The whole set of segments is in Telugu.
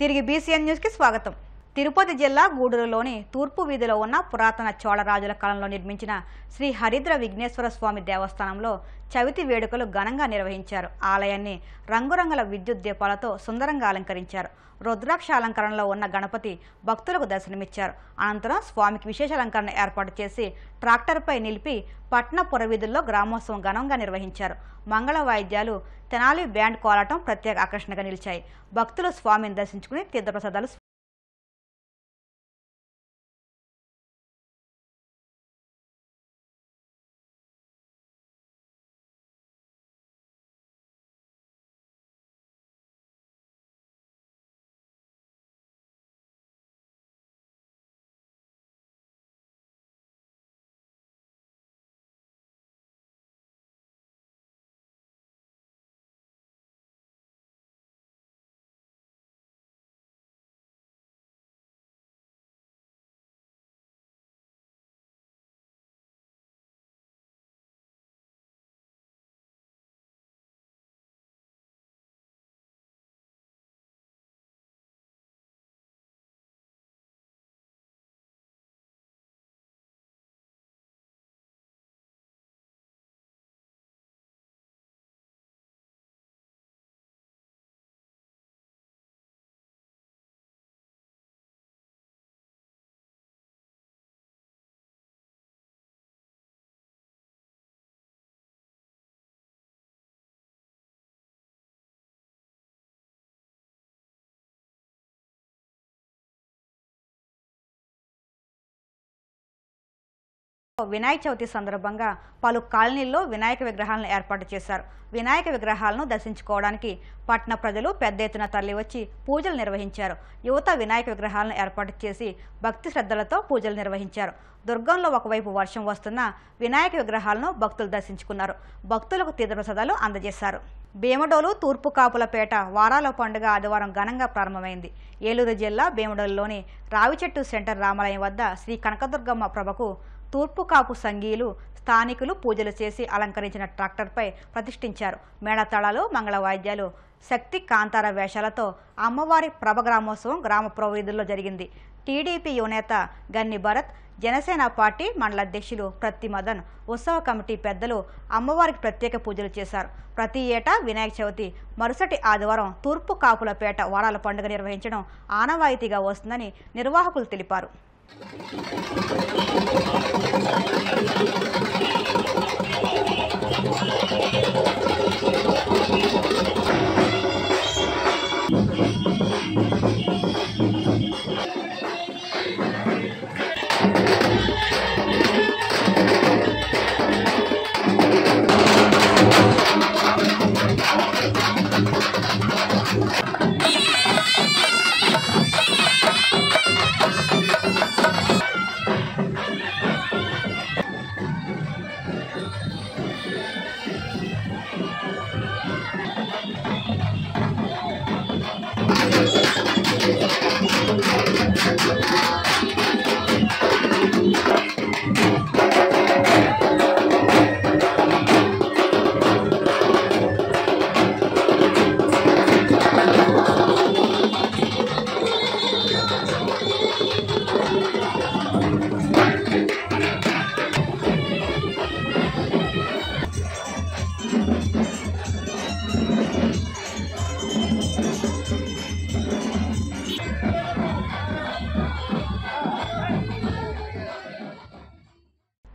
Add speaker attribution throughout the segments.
Speaker 1: తిరిగి బీసీఎన్ న్యూస్ కి స్వాగతం. తిరుపతి జిల్లా గూడూరులోని తూర్పు వీధిలో ఉన్న పురాతన చోళరాజుల కాలంలో నిర్మించిన శ్రీ హరిద్ర విఘ్నేశ్వర స్వామి దేవస్థానంలో చవితి వేడుకలు ఘనంగా నిర్వహించారు. ఆలయాన్ని రంగురంగుల విద్యుత్ దీపాలతో సుందరంగా అలంకరించారు. రుద్రాక్ష అలంకరణలో ఉన్న గణపతి భక్తులకు దర్శనమిచ్చారు. అనంతరం స్వామికి విశేష అలంకరణ ఏర్పాటు చేసి ట్రాక్టర్పై నిలిపి పట్న పురవీధుల్లో గ్రామోత్సవం ఘనంగా నిర్వహించారు. మంగళ వాయిద్యాలు, తెనాలి బ్యాండ్ కోలాటం ప్రత్యేక ఆకర్షణగా నిలిచాయి. భక్తులు స్వామిని దర్శించుకుని తీర్థప్రసాదాలు వినాయక చవితి సందర్భంగా పలు కాలనీల్లో వినాయక విగ్రహాలను ఏర్పాటు చేశారు. వినాయక విగ్రహాలను దర్శించుకోవడానికి పట్టణ ప్రజలు పెద్ద ఎత్తున తరలివచ్చి పూజలు నిర్వహించారు. యువత వినాయక విగ్రహాలను ఏర్పాటు చేసి భక్తి శ్రద్ధలతో పూజలు నిర్వహించారు. దుర్గంలో ఒకవైపు వర్షం వస్తున్నా వినాయక విగ్రహాలను భక్తులు దర్శించుకున్నారు. భక్తులకు తీర్థప్రసాదాలు అందజేశారు. భీమడోలు తూర్పు కాపులపేట వారాల పండుగ ఆదివారం ఘనంగా ప్రారంభమైంది. ఏలూరు జిల్లా భీమడోలులోని రావిచెట్టు సెంటర్ రామాలయం వద్ద శ్రీ కనకదుర్గమ్మ ప్రభకు తూర్పు కాపు సంఘీయులు స్థానికులు పూజలు చేసి అలంకరించిన ట్రాక్టర్పై ప్రతిష్ఠించారు. మేళతాళాలు, మంగళ వాయిద్యాలు, శక్తి కాంతార వేషాలతో అమ్మవారి ప్రభ గ్రామోత్సవం గ్రామ ప్రవీధుల్లో జరిగింది. టీడీపీ యువనేత గన్ని భరత్, జనసేన పార్టీ మండల అధ్యక్షులు ప్రత్తి మదన్, ఉత్సవ కమిటీ పెద్దలు అమ్మవారికి ప్రత్యేక పూజలు చేశారు. ప్రతి ఏటా వినాయక చవితి మరుసటి ఆదివారం తూర్పు కాపులపేట వారాల పండుగ నిర్వహించడం ఆనవాయితీగా వస్తుందని నిర్వాహకులు తెలిపారు.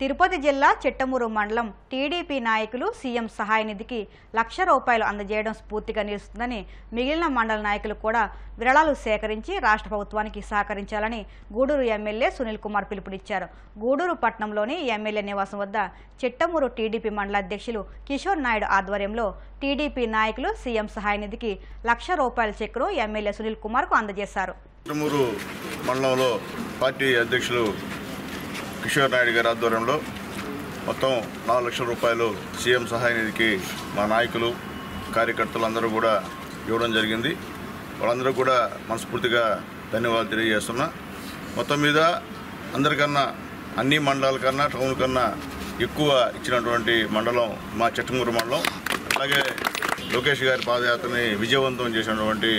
Speaker 1: తిరుపతి జిల్లా చిట్టమూరు మండలం టీడీపీ నాయకులు సీఎం సహాయ నిధికి ₹1,00,000 అందజేయడం స్ఫూర్తిగా నిలుస్తుందని మిగిలిన మండల నాయకులు కూడా విరాళాలు సేకరించి రాష్ట్ర ప్రభుత్వానికి సహకరించాలని గూడూరు ఎమ్మెల్యే సునీల్ కుమార్ పిలుపునిచ్చారు. గూడూరు పట్టణంలోని ఎమ్మెల్యే నివాసం వద్ద చిట్టమూరు టీడీపీ మండల అధ్యక్షులు కిషోర్ నాయుడు ఆధ్వర్యంలో టీడీపీ నాయకులు సీఎం సహాయ నిధికి ₹1,00,000 చెక్కును ఎమ్మెల్యే సునీల్ కుమార్కు అందజేశారు.
Speaker 2: చిట్టమూరు మండలంలో పార్టీ అధ్యక్షులు కిషోర్ నాయుడు గారి ఆధ్వర్యంలో మొత్తం ₹4,00,000 సీఎం సహాయ నిధికి మా నాయకులు, కార్యకర్తలు అందరూ కూడా ఇవ్వడం జరిగింది. వాళ్ళందరూ కూడా మనస్ఫూర్తిగా ధన్యవాదాలు తెలియజేస్తున్నా. మొత్తం మీద అందరికన్నా అన్ని మండలాల కన్నా టౌన్ కన్నా ఎక్కువ ఇచ్చినటువంటి మండలం మా చిట్టమూరు మండలం. అలాగే లోకేష్ గారి పాదయాత్రని విజయవంతం చేసినటువంటి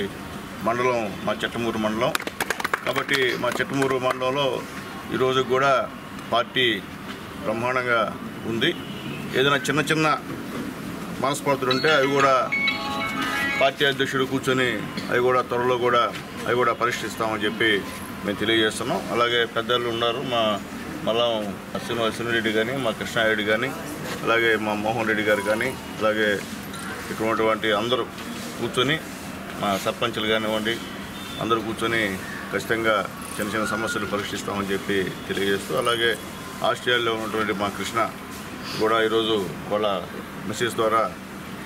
Speaker 2: మండలం మా చిట్టమూరు మండలం. కాబట్టి మా చిట్టమూరు మండలంలో ఈరోజు కూడా పార్టీ బ్రహ్మాండంగా ఉంది. ఏదైనా చిన్న చిన్న మనస్పర్ధలు ఉంటే అవి కూడా పార్టీ అధ్యక్షుడు కూర్చొని అవి కూడా త్వరలో కూడా పరిష్కరిస్తామని చెప్పి మేము తెలియజేస్తున్నాం. అలాగే పెద్దలు ఉన్నారు, మా మల్లం శ్రీనిరెడ్డి కానీ, మా కృష్ణారెడ్డి కానీ, అలాగే మా మోహన్ రెడ్డి గారు కానీ, అలాగే ఇక్కడ ఉన్నటువంటి అందరూ కూర్చొని మా సర్పంచులు కానివ్వండి అందరూ కూర్చొని ఖచ్చితంగా చిన్న చిన్న సమస్యలు పరిష్కరిస్తామని చెప్పి తెలియజేస్తూ, అలాగే ఆస్ట్రేలియాలో ఉన్నటువంటి మా కృష్ణ కూడా ఈరోజు వాళ్ళ మెసేజ్ ద్వారా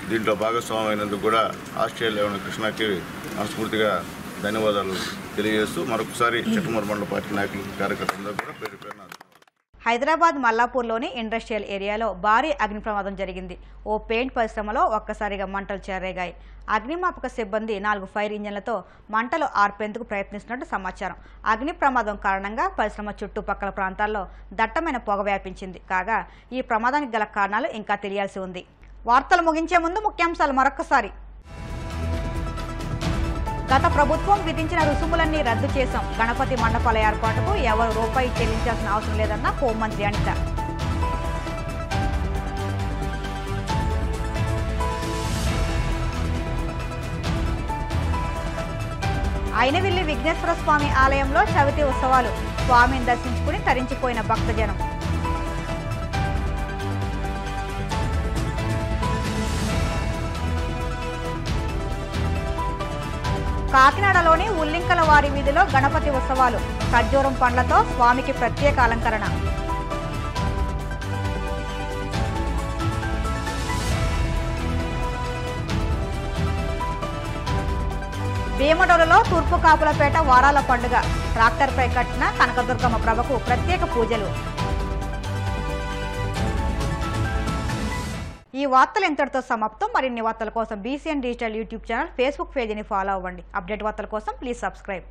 Speaker 2: దీంట్లో భాగస్వామ్యం అయినందుకు కూడా ఆస్ట్రేలియా ఉన్న కృష్ణకి మనస్ఫూర్తిగా ధన్యవాదాలు తెలియజేస్తూ మరొకసారి చిట్టమూరు మండల పార్టీ నాయకులు కార్యకర్తలందరూ కూడా పేరు పేరున
Speaker 1: హైదరాబాద్ మల్లాపూర్లోని ఇండస్ట్రియల్ ఏరియాలో భారీ అగ్ని ప్రమాదం జరిగింది. ఓ పెయింట్ పరిశ్రమలో ఒక్కసారిగా మంటలు చెలరేగాయి. అగ్నిమాపక సిబ్బంది 4 ఫైర్ ఇంజన్లతో మంటలు ఆర్పేందుకు ప్రయత్నిస్తున్నట్టు సమాచారం. అగ్ని ప్రమాదం కారణంగా పరిశ్రమ చుట్టుపక్కల ప్రాంతాల్లో దట్టమైన పొగ వ్యాపించింది. కాగా ఈ ప్రమాదానికి గల కారణాలు ఇంకా తెలియాల్సి ఉంది. వార్తలు ముగించే ముందు ముఖ్యాంశాలు మరొక్కసారి. గత ప్రభుత్వం విధించిన రుసుములన్నీ రద్దు చేశాం. గణపతి మండపాల ఏర్పాటుకు ఎవరు రూపాయి చెల్లించాల్సిన అవసరం లేదన్న హోంమంత్రి అనిత. అయినవిల్లి విఘ్నేశ్వర స్వామి ఆలయంలో చవితి ఉత్సవాలు. స్వామిని దర్శించుకుని తరించిపోయిన భక్తజనం. కాకినాడలోని ఉల్లింకల వారి వీధిలో గణపతి ఉత్సవాలు. ఖర్జూరం పండ్లతో స్వామికి ప్రత్యేక అలంకరణ. భీమడోలులో తూర్పు కాపులపేట వారాల పండుగ. ట్రాక్టర్పై కట్టిన కనకదుర్గమ్మ ప్రభకు ప్రత్యేక పూజలు. ఈ వార్తలు ఇంతటితో సమాప్తం. మరిన్ని వార్తల కోసం BCN digital YouTube channel, Facebook పేజీని ఫాలో అవ్వండి. అప్డేట్ వార్తల కోసం ప్లీజ్ సబ్స్క్రైబ్.